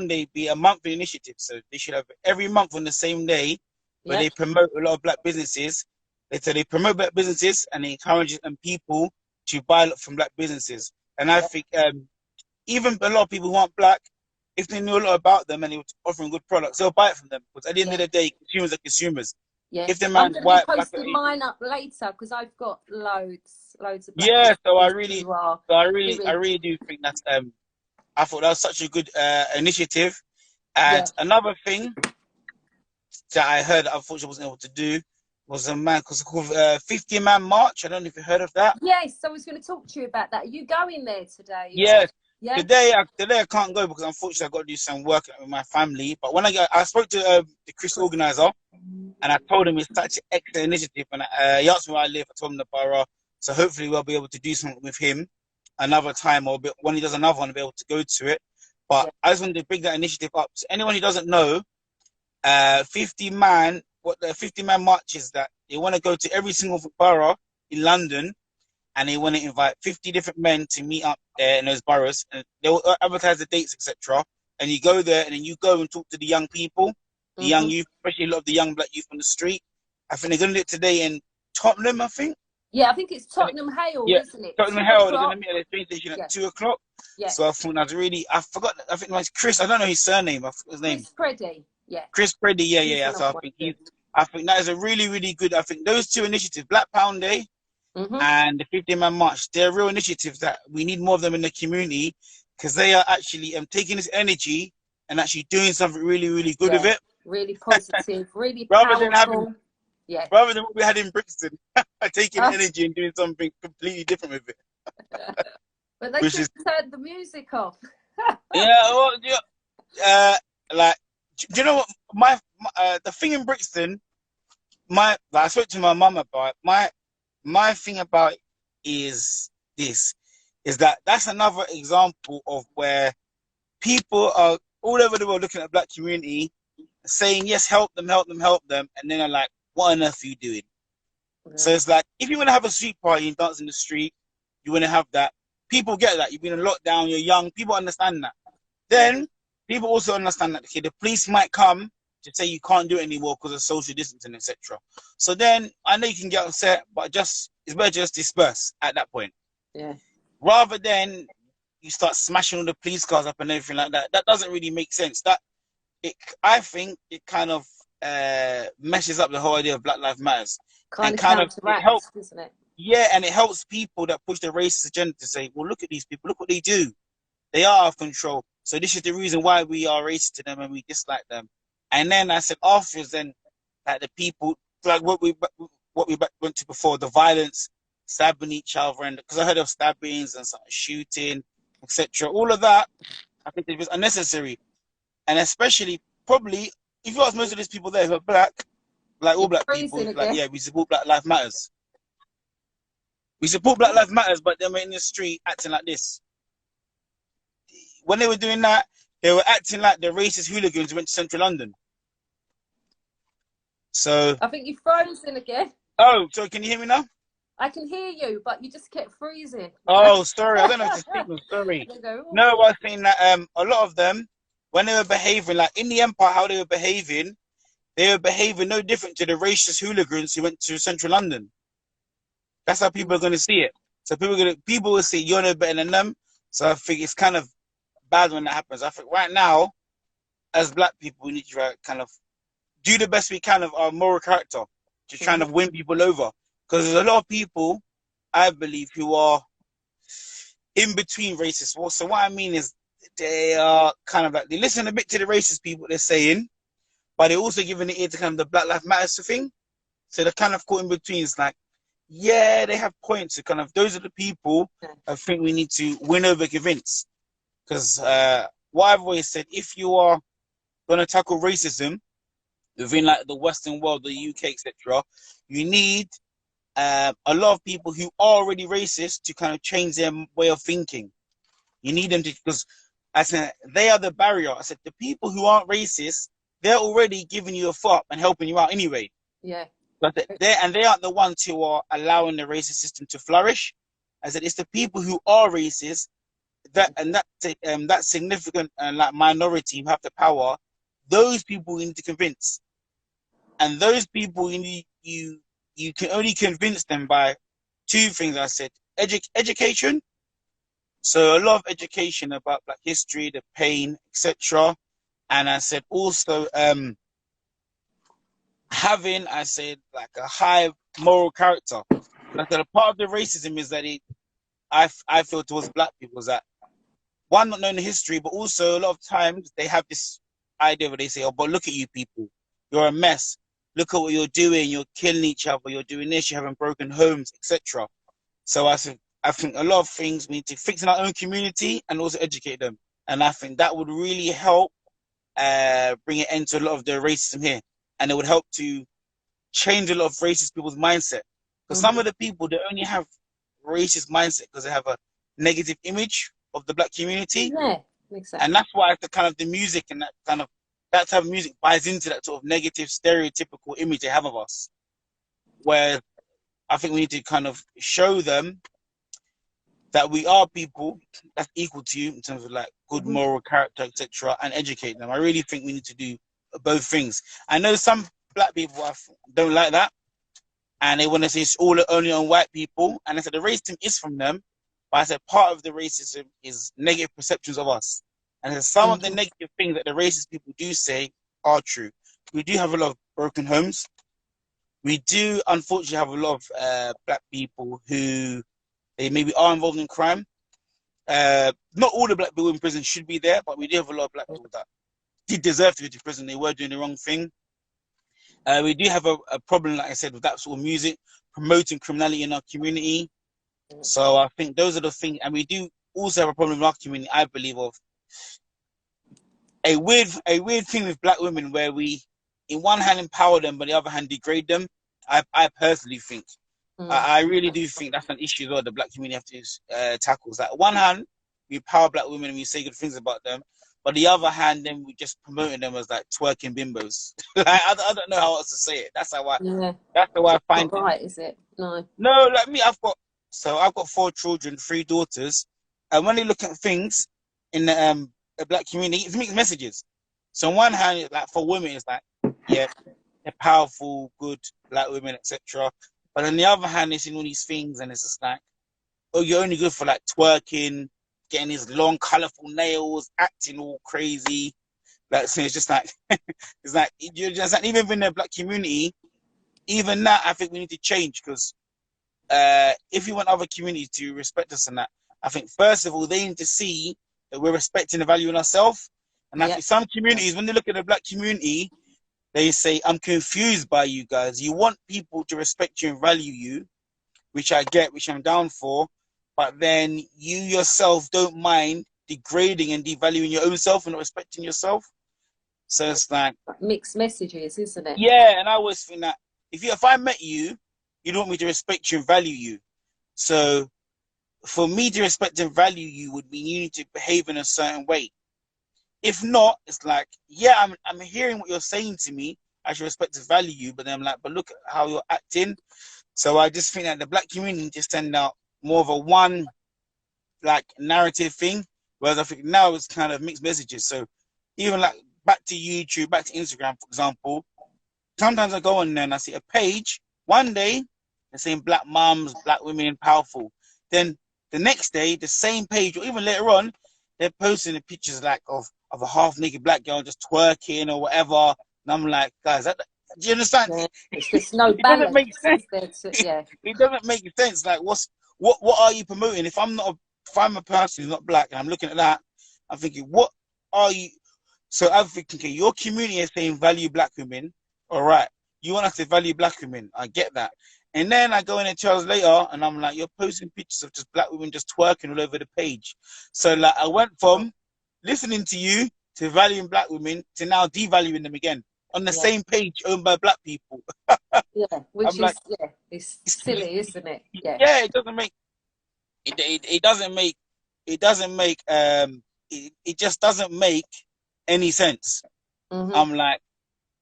Day be a monthly initiative. So they should have every month on the same day where they promote a lot of black businesses. They promote black businesses and they encourage people to buy from black businesses. And I think even a lot of people who aren't black, if they knew a lot about them and they were offering good products, they'll buy it from them. Because at the end of the day, consumers are consumers. Yeah. If the man's I'm white, going to be posting mine up later because I've got loads of black. Yeah, so I really do think that's I thought that was such a good initiative. And another thing that I heard that unfortunately wasn't able to do was a man called 50-man march. I don't know if you heard of that. Yes, I was going to talk to you about that. Are you going there today? Yes. Yeah. Today I can't go because unfortunately I've got to do some work with my family. But when I spoke to the Chris organizer and I told him it's such an excellent initiative, and he asked me where I live. I told him the borough. So hopefully we'll be able to do something with him another time, or when he does another one, I'll be able to go to it. But I just wanted to bring that initiative up. So anyone who doesn't know, 50-man march is that they want to go to every single borough in London, and they want to invite 50 different men to meet up there in those boroughs, and they'll advertise the dates, etc. And you go there, and then you go and talk to the young people, the young youth, especially a lot of the young black youth on the street. I think they're going to do it today in Tottenham, I think. Yeah, I think it's Tottenham Hale, isn't it? Tottenham Hale, they're going to meet at the train station at 2 o'clock. Yeah. So I thought I forgot, I think it was Chris, I don't know his surname, I forgot his name. Chris Preddy, Chris Preddy, yeah. So I think that is a really, really good, I think those two initiatives, Black Pound Day and the 50-man march, they're real initiatives that we need more of them in the community, because they are actually taking this energy and actually doing something really, really good with it. Really positive, really powerful. Rather than what we had in Brixton, taking energy and doing something completely different with it. But they should turn the music off. Like, do you know what? The thing in Brixton, I spoke to my mum about my thing about it is this, is that's another example of where people are all over the world looking at the black community, saying yes, help them, and then they're like, what on earth are you doing? Yeah. So it's like, if you want to have a street party and dance in the street, you want to have that. People get that. You've been in lockdown, you're young. People understand that. Then people also understand that, okay, the police might come to say you can't do it anymore because of social distancing, etc. So then I know you can get upset, but it's better just disperse at that point. Yeah. Rather than you start smashing all the police cars up and everything like that. That doesn't really make sense. I think it kind of meshes up the whole idea of Black Lives Matters, Kind and of kind of it helps. counteracts, doesn't it? Yeah, and it helps people that push the racist agenda to say, well, look at these people, look what they do. They are out of control. So this is the reason why we are racist to them and we dislike them. And then I said afterwards, then like the people, like what we went to before, the violence, stabbing each other, and because I heard of stabbings and shooting, etc. All of that, I think it was unnecessary, and especially probably if you ask most of these people there who are black, like all You're black people, freezing like again. yeah, we support Black Lives Matters. We support Black Lives Matters, but they're in the street acting like this. When they were doing that, they were acting like the racist hooligans who went to Central London. So, I think you're frozen again. oh, so can you hear me now? I can hear you, but you just kept freezing. Oh, sorry, I don't know if it's signal. Sorry. Go, No, I was saying that a lot of them, when they were behaving, like in the Empire, how they were behaving no different to the racist hooligans who went to Central London. That's how people are going to see it. So people will say you're no better than them. So I think it's kind of bad when that happens. I think right now, as black people, we need to kind of do the best we can of our moral character to try and win people over. Because there's a lot of people, I believe, who are in between races. Well, so what I mean is they are kind of like, they listen a bit to the racist people they're saying, but they're also giving the ear to kind of the Black Lives Matter thing. So they're kind of caught in between. It's like, yeah, they have points. So kind of, those are the people I think we need to win over, convince. Because what I've always said, if you are going to tackle racism within like the Western world, the UK, etc., you need a lot of people who are already racist to kind of change their way of thinking. You need them to, because I said they are the barrier. I said the people who aren't racist, they're already giving you a foot up and helping you out anyway. Yeah. But they aren't the ones who are allowing the racist system to flourish. I said it's the people who are racist that significant like minority who have the power. Those people you need to convince, and those people you can only convince them by two things. I said education. So a lot of education about Black history, the pain, etc. And I said also having, I said, like a high moral character. I said a part of the racism is that I feel towards black people is that one, not knowing the history, but also a lot of times they have this idea where they say, oh, but look at you people, you're a mess. Look at what you're doing. You're killing each other. You're doing this. You're having broken homes, etc. So I think a lot of things we need to fix in our own community and also educate them. And I think that would really help bring an end to a lot of the racism here. And it would help to change a lot of racist people's mindset. Because some of the people, they only have racist mindset because they have a negative image of the black community. Yeah, exactly. And that's why the music and that type of music buys into that sort of negative, stereotypical image they have of us. Where I think we need to kind of show them that we are people that's equal to you in terms of like good moral character, etc., and educate them. I really think we need to do both things. I know some black people don't like that, and they want to say it's all only on white people. And I said the racism is from them, but I said part of the racism is negative perceptions of us. And I said some of the negative things that the racist people do say are true. We do have a lot of broken homes. We do unfortunately have a lot of black people who they maybe are involved in crime. Not all the black people in prison should be there, but we do have a lot of black people that did deserve to go to prison. They were doing the wrong thing. We do have a problem, like I said, with that sort of music, promoting criminality in our community. So I think those are the things, and we do also have a problem in our community, I believe, of a weird thing with black women where we, in one hand, empower them, but the other hand, degrade them. I personally think. I really do think that's an issue as well the black community have to tackle. That one hand, we empower black women and we say good things about them, but the other hand, then we just promoting them as like twerking bimbos. Like, I don't know how else to say it. That's how I find not right, is it? No, like me, I've got 4 children, 3 daughters, and when they look at things in the black community, it's mixed messages. So on one hand, like for women, it's like, yeah, they're powerful, good black women, etc. But on the other hand, they're seeing all these things, and it's just like, oh, you're only good for like twerking, getting these long, colorful nails, acting all crazy. So it's just like it's like you're just like even in the black community, even that I think we need to change because if you want other communities to respect us and that, I think first of all they need to see that we're respecting the value in ourselves. And I Yeah. think some communities, when they look at the black community, they say, "I'm confused by you guys. You want people to respect you and value you, which I get, which I'm down for, but then you yourself don't mind degrading and devaluing your own self and not respecting yourself." So it's like, Mixed messages, isn't it? yeah, and I always think that if I met you, you'd want me to respect you and value you. So for me to respect and value you would mean you need to behave in a certain way. If not, it's like, yeah, I'm hearing what you're saying to me. I should respect and value you, but then I'm like, but look at how you're acting. So I just think that the black community just send out more of a one like narrative thing, whereas I think now it's kind of mixed messages. So even like back to YouTube, back to Instagram, for example, sometimes I go on there and I see a page. One day they're saying black moms, black women, powerful. Then the next day, the same page, or even later on, they're posting the pictures like of a half naked black girl just twerking or whatever. And I'm like, guys, do you understand? Yeah. It's just no It doesn't make balance, sense. is there? Yeah. It doesn't make sense. Like, what are you promoting? If I'm a person who's not black and I'm looking at that, I'm thinking, what are you? So I'm thinking, okay, your community is saying value black women. All right, you want us to value black women. I get that. And then I go in and Charles later, and I'm like, you're posting pictures of just black women just twerking all over the page. So like, I went from listening to you to valuing black women to now devaluing them again on the Yeah. same page owned by black people. Yeah. I'm Which like, is, yeah, it's silly, isn't it? Yeah. yeah, it doesn't make it doesn't make it just doesn't make any sense. Mm-hmm. I'm like,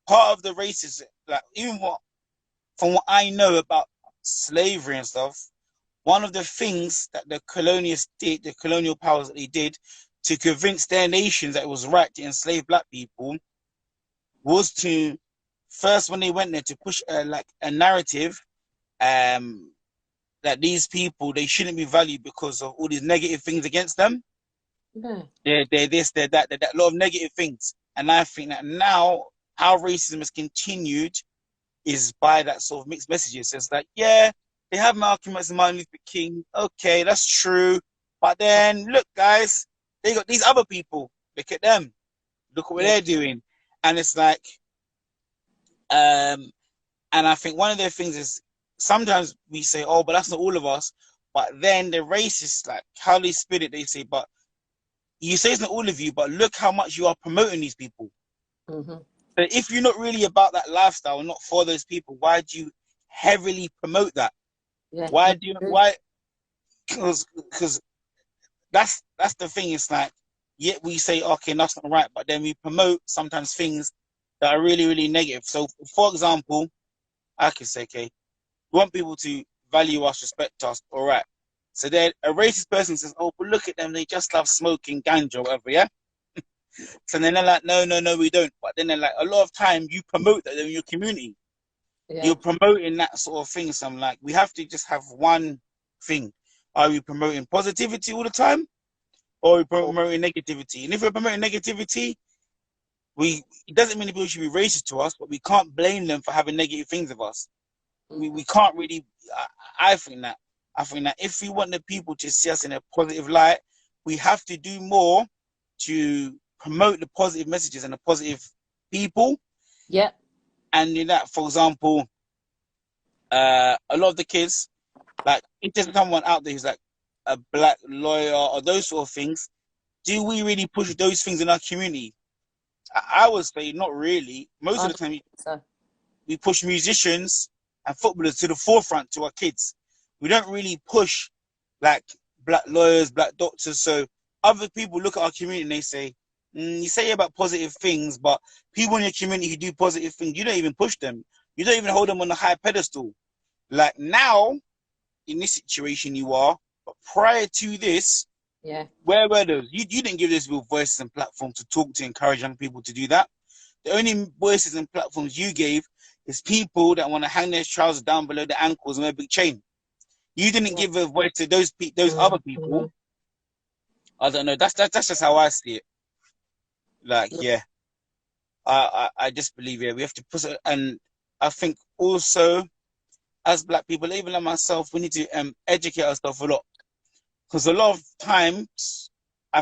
part of the racism, like even from what I know about slavery and stuff, one of the things that the colonialists did, the colonial powers that they did to convince their nations that it was right to enslave black people was to first when they went there to push like a narrative um that these people they shouldn't be valued because of all these negative things against them. Yeah. They're this, they're that, a lot of negative things. And I think that now how racism has continued is by that sort of mixed messages. So it's like, yeah, they have Malcolm X and Martin Luther King. Okay, that's true. But then look, guys, they got these other people. Look at them. Look at what Yeah. they're doing. And it's like, um, and I think one of their things is sometimes we say, oh, but that's not all of us. But then the racists, like how they spin it, they say, but you say it's not all of you, but look how much you are promoting these people. Mm-hmm. So if you're not really about that lifestyle, not for those people, why do you heavily promote that? Yeah. Why do you, why? Because that's the thing. It's like, yet we say, okay, that's not right, but then we promote sometimes things that are really, really negative. So, for example, I could say, okay, we want people to value us, respect us, all right. So then a racist person says, oh, but look at them, they just love smoking ganja or whatever, yeah? So then they're like, no, no, no, we don't. But then they're like, a lot of time you promote that in your community. Yeah. You're promoting that sort of thing. So I'm like, we have to just have one thing. Are we promoting positivity all the time? Or are we promoting negativity? And if we're promoting negativity, it doesn't mean people should be racist to us, but we can't blame them for having negative things of us. We can't really, I think that. I think that if we want the people to see us in a positive light, we have to do more to promote the positive messages and the positive people. Yeah. And in that, for example, a lot of the kids, like if there's someone out there who's like a black lawyer or those sort of things, do we really push those things in our community? I would say not really. Most of the time, So. we push musicians and footballers to the forefront to our kids. We don't really push like black lawyers, black doctors. So other people look at our community and they say, you say about positive things, but people in your community who do positive things, you don't even push them. You don't even hold them on a high pedestal. Like now, in this situation you are, but prior to this, Yeah. where were those? You didn't give those people voices and platforms to talk to encourage young people to do that. The only voices and platforms you gave is people that want to hang their trousers down below the ankles and wear a big chain. You didn't give a voice to those other people. I don't know. That's just how I see it. Like, yeah. I just believe, yeah, we have to put it, and I think also as black people, even like myself, we need to educate ourselves a lot. Because a lot of times,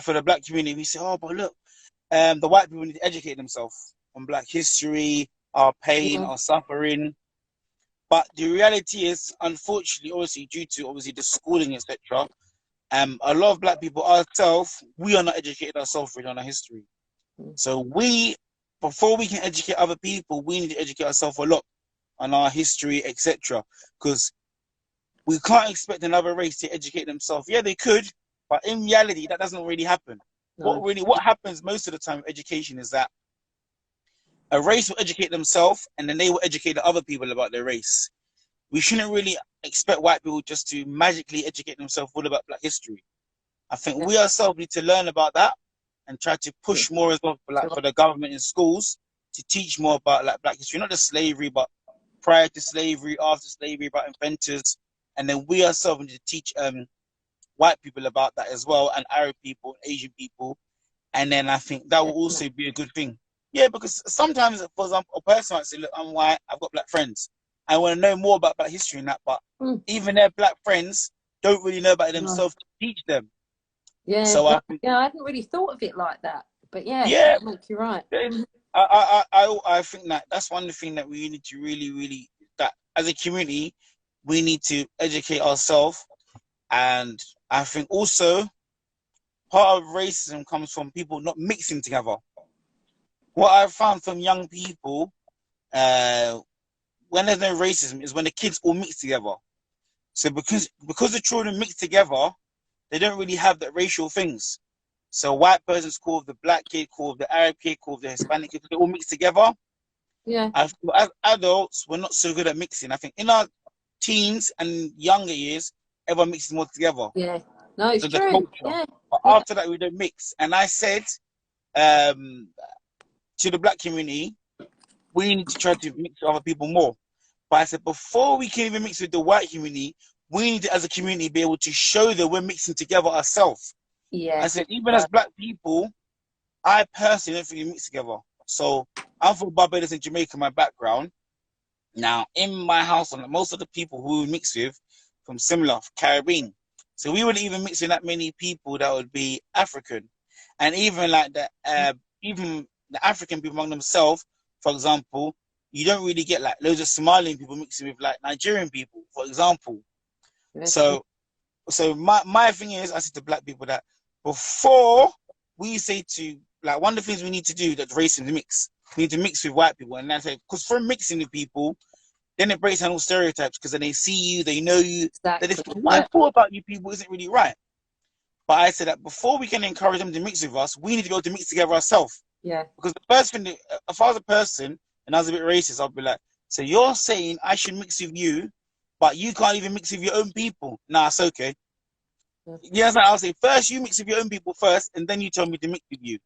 for the black community, we say, oh, but look, the white people need to educate themselves on black history, our pain, Yeah. our suffering. But the reality is, unfortunately, obviously, due to obviously the schooling, etc., a lot of black people ourselves, we are not educated ourselves really on our history. Mm. So before we can educate other people, we need to educate ourselves a lot on our history, etc. Because we can't expect another race to educate themselves. Yeah, they could, but in reality, that doesn't really happen. No. What happens most of the time with education is that a race will educate themselves, and then they will educate the other people about their race. We shouldn't really expect white people just to magically educate themselves all about black history. I think Yeah. we ourselves need to learn about that and try to Yeah. push more as well for, like, So, for the government in schools to teach more about like black history, not just slavery, but prior to slavery, after slavery, about inventors, and then we ourselves need to teach white people about that as well, and Arab people, Asian people, and then I think that will definitely. also be a good thing. Yeah, because sometimes, for example, a person might say, "Look, I'm white. I've got black friends. I want to know more about black history and that," but Mm. even their black friends don't really know about it No. themselves to teach them. Yeah, So no, I think, yeah, I hadn't really thought of it like that. But yeah, yeah, I think you're right. yeah, Mhm. I think that that's one thing that we need to really, really, that as a community, we need to educate ourselves. And I think also part of racism comes from people not mixing together. What I've found from young people, uh, when there's no racism, is when the kids all mix together. So because the children mix together, they don't really have the racial things. So white person's cool with the black kid, cool with the Arab kid, cool with the Hispanic kid. They all mix together. Yeah, As adults, we're not so good at mixing. I think in our teens and younger years, everyone mixes more together yeah. No, it's to the true. culture. Yeah, But yeah, after that, we don't mix. And I said um, to the black community, we need to try to mix with other people more. But I said, before we can even mix with the white community, we need to, as a community, be able to show that we're mixing together ourselves. I yeah. said, even as black people, I personally don't think we mix together. So I'm from Barbados and Jamaica, my background. Now, in my household, most of the people who we mix with from similar Caribbean. So we wouldn't even mix with that many people that would be African. And even like the even the African people among themselves, for example, you don't really get like loads of Somalian people mixing with like Nigerian people, for example. Yeah, true. So my thing is, I say to black people that before we say to, like, one of the things we need to do that's racism to mix. We need to mix with white people, and that's it. Because from mixing with people, then it breaks down all stereotypes. Because then they see you, they know you. That if Exactly. what I Yeah, thought about you people isn't really right. But I said that before we can encourage them to mix with us, we need to be able to mix together ourselves. yeah. Because the first thing, if I was a person and I was a bit racist, I'd be like, so you're saying I should mix with you, but you can't even mix with your own people? Nah, it's okay. Yeah. Yes, I'll say first you mix with your own people first, and then you tell me to mix with you.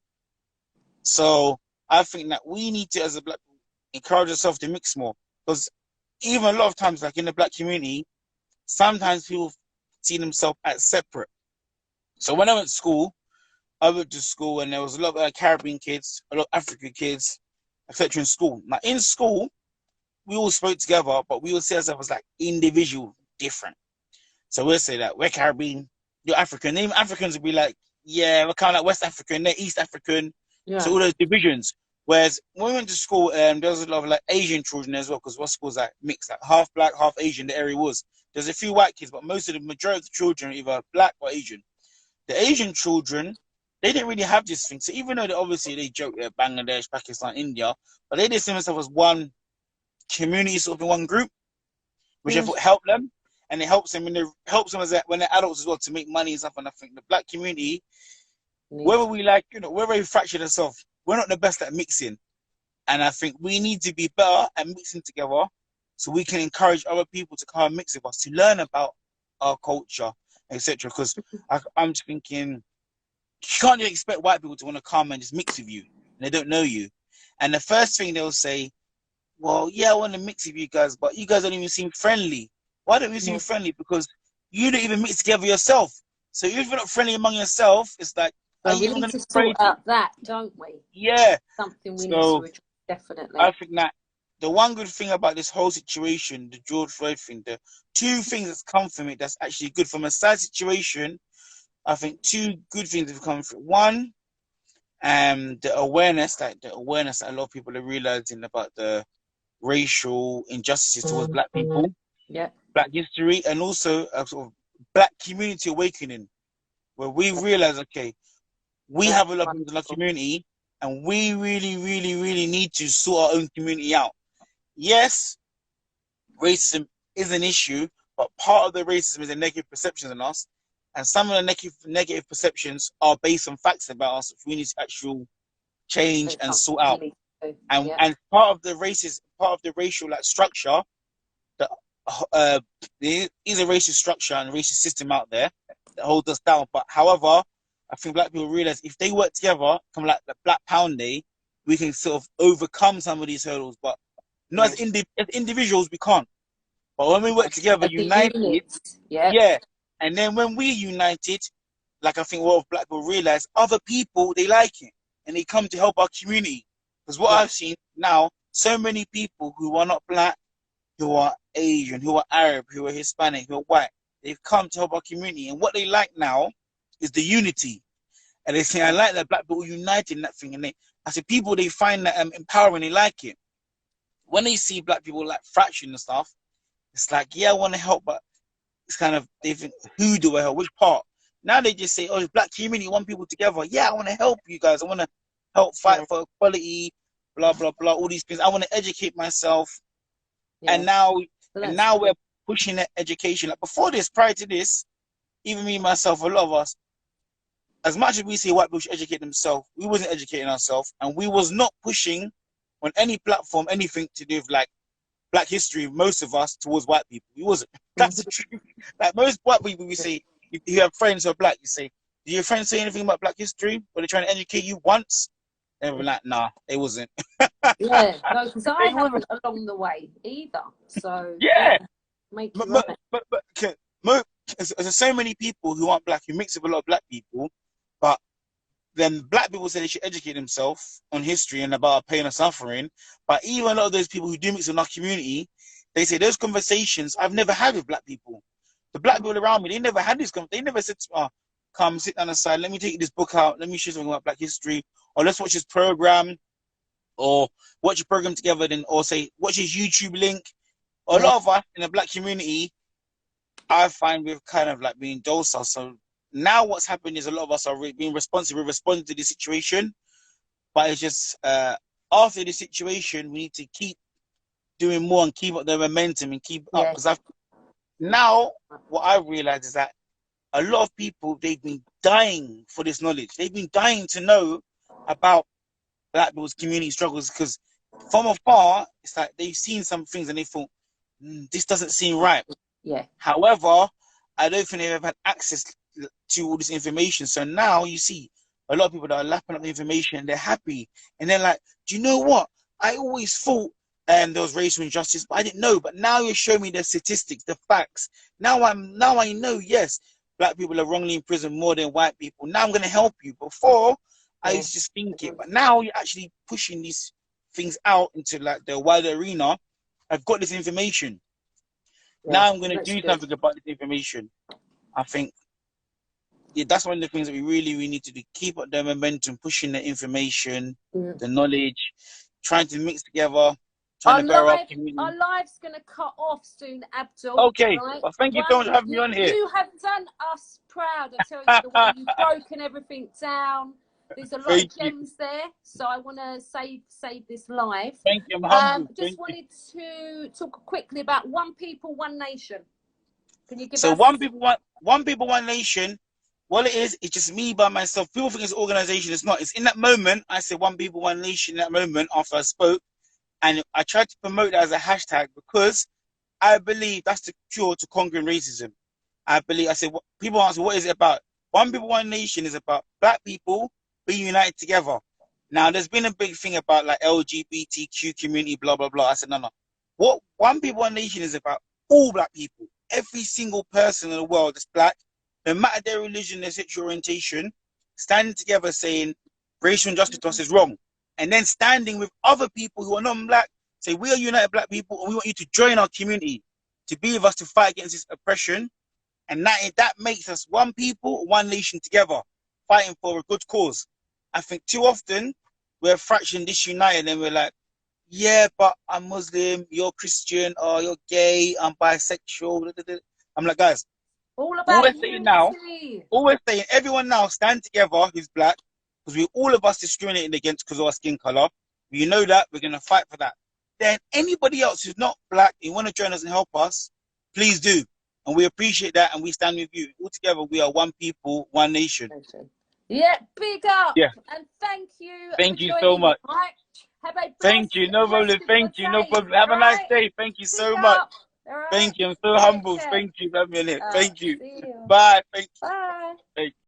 So I think that we need to, as a black, encourage ourselves to mix more, because even a lot of times, like in the black community, sometimes people see themselves as separate. So when I went to school, I went to school and there was a lot of Caribbean kids, a lot of African kids, etc. in school. Now in school, we all spoke together, but we all see ourselves as like individual, different. So we'll say that we're Caribbean, you're African. Even Africans will be like, yeah, we're kind of like West African, they're East African. So Yeah. all those divisions. Whereas when we went to school, there was a lot of like Asian children as well, because what school's like mixed, like half black, half Asian. The area was. There's a few white kids, but most of the majority of the children are either black or Asian. The Asian children, they didn't really have this thing. So even though obviously they joke Bangladesh, Pakistan, India, but they did see themselves as one community, sort of in one group, which I Yeah. thought helped them, and it helps them as when they're adults as well to make money and stuff. And I think the black community, whether Needs. we like, whether we fractured ourselves, we're not the best at mixing, and I think we need to be better at mixing together, so we can encourage other people to come and mix with us to learn about our culture, etc. Because I'm just thinking, you can't just expect white people to want to come and just mix with you, and they don't know you, and the first thing they'll say, well, yeah, I want to mix with you guys, but you guys don't even seem friendly. Why don't you seem Yeah. friendly? Because you don't even mix together yourself. So if you're not friendly among yourself, it's like, are So you we even need going to to be afraid? sort out that, don't we? Yeah. Something we need to So address. Definitely. I think that the one good thing about this whole situation, the George Floyd thing, the two things that's come from it that's actually good from a sad situation. I think two good things have come from it. One, the awareness that a lot of people are realizing about the racial injustices towards Black people, Yeah. Black history, and also a sort of Black community awakening, where we realize, okay, we That's have a lot of people in our wonderful. community, and we really, really, really need to sort our own community out. Yes, racism is an issue, but part of the racism is the negative perceptions on us, and some of the negative perceptions are based on facts about us, which we need to actual change There's and something sort we out. need to do. And Yeah. and part of the part of the racial like structure, that there is a racist structure and a racist system out there that holds us down. But however, I think Black people realize if they work together, come like the Black Pound Day, we can sort of overcome some of these hurdles. But not Yeah. as individuals, we can't. But when we work together, As a united, unit. Yeah. yeah. And then when we united, like I think a lot of Black people realize, other people they like it and they come to help our community. Because what Yeah. I've seen now, so many people who are not Black, who are Asian, who are Arab, who are Hispanic, who are white, they've come to help our community. And what they like now is the unity. And they say, I like that Black people united in that thing. And I say, people, they find that empowering, they like it. When they see Black people like fracturing and stuff, it's like, yeah, I want to help, but it's kind of, they think, who do I help? Which part? Now they just say, oh, it's Black community, want people together. Yeah, I want to help you guys. I want to help fight Yeah. for equality, blah, blah, blah, all these things. I want to educate myself. Yeah. And now, So and that's now good. we're pushing that education. Like before this, prior to this, even me, myself, a lot of us, as much as we say white people should educate themselves, we wasn't educating ourselves. And we was not pushing on any platform, anything to do with like Black history, most of us towards white people. We wasn't. That's the Mhm. truth. Like most white people, we say, if you have friends who are Black, you say, do your friends say anything about Black history? Were they trying to educate you once? And we're like, nah, it wasn't. Yeah. No, because I They wasn't. haven't along the way either. So yeah, Yeah. make But, you but, right. but there's so many people who aren't Black, who mix with a lot of Black people, but then Black people say they should educate themselves on history and about our pain and suffering. But even a lot of those people who do mix in our community, they say those conversations I've never had with Black people. The Black people around me, they never had this. They never said, oh, come sit down the side. Let me take this book out. Let me show you something about Black history. Or let's watch this program. Or watch a program together. Then, or say, watch this YouTube link. A Yeah. lot of us in the Black community, I find we've kind of like being docile. So now what's happened is a lot of us are being responsive. We're responding to the situation. But it's just after the situation, we need to keep doing more and keep up the momentum and keep up. Yeah. Because now what I realize is that a lot of people, they've been dying for this knowledge. They've been dying to know about Black people's community struggles because from afar, it's like they've seen some things and they thought, this doesn't seem right. Yeah. However, I don't think they've ever had access to all this information. So now you see a lot of people that are lapping up the information and they're happy. And they're like, do you know what? I always thought there was racial injustice, but I didn't know. But now you're showing me the statistics, the facts. Now I know, yes, Black people are wrongly in prison more than white people. Now I'm gonna help you. Before I Yeah. used to just think it, but now you're actually pushing these things out into like the wider arena. I've got this information. Yeah. Now I'm going to That's do good. something about this information. I think yeah, that's one of the things that we need to do. Keep up the momentum, pushing the information, Mm. the knowledge, trying to mix together, trying Our to better our live, community. our live's going to cut off soon, Abdul. Okay, Right? well, thank you so One, much for having me on here. you have done us proud. I tell you, the way you've broken everything down. There's a lot of Thank you. gems there, so I want to save this live. Thank you. I'm humble. Just Thank you. wanted to talk quickly about One People, One Nation. Can you give So us? one people, one nation. What it is, it's just me by myself. People think it's an organization. It's not. It's in that moment. I said one people, one nation. In that moment, after I spoke, and I tried to promote that as a hashtag because I believe that's the cure to conquering racism. I said, people ask, what is it about? One people, one nation is about Black people being united together. Now, there's been a big thing about like LGBTQ community, blah, blah, blah. I said, no, no. What one people, one nation is about all Black people. Every single person in the world that's Black, no matter their religion, their sexual orientation, standing together saying racial injustice to us is wrong. and then standing with other people who are non-black, say we are united black people, and we want you to join our community, to be with us to fight against this oppression, and that makes us one people, one nation together, fighting for a good cause. I think too often we're fractioned, disunited, and we're like, yeah, but I'm Muslim, you're Christian, or you're gay, I'm bisexual. I'm like, guys, All all about we're saying now, unity. all we're saying, everyone now stand together who's black, because we all of us discriminating against because of our skin color. You know that, we're going to fight for that. Then anybody else who's not black, you want to join us and help us, please do. And we appreciate that, and we stand with you. All together, we are one people, one nation. Yeah, big up. Yeah. And thank you Thank for you joining so me. much. Right? Have a Thank blessed you. No rest problem. of Thank your you. No day. problem. Have a nice Right? day. Thank you Big so much. up. All right. Thank you. I'm so Take humble. care. Thank you for having me in it. Thank you. See you. Bye. Thank you. Bye. Thank you.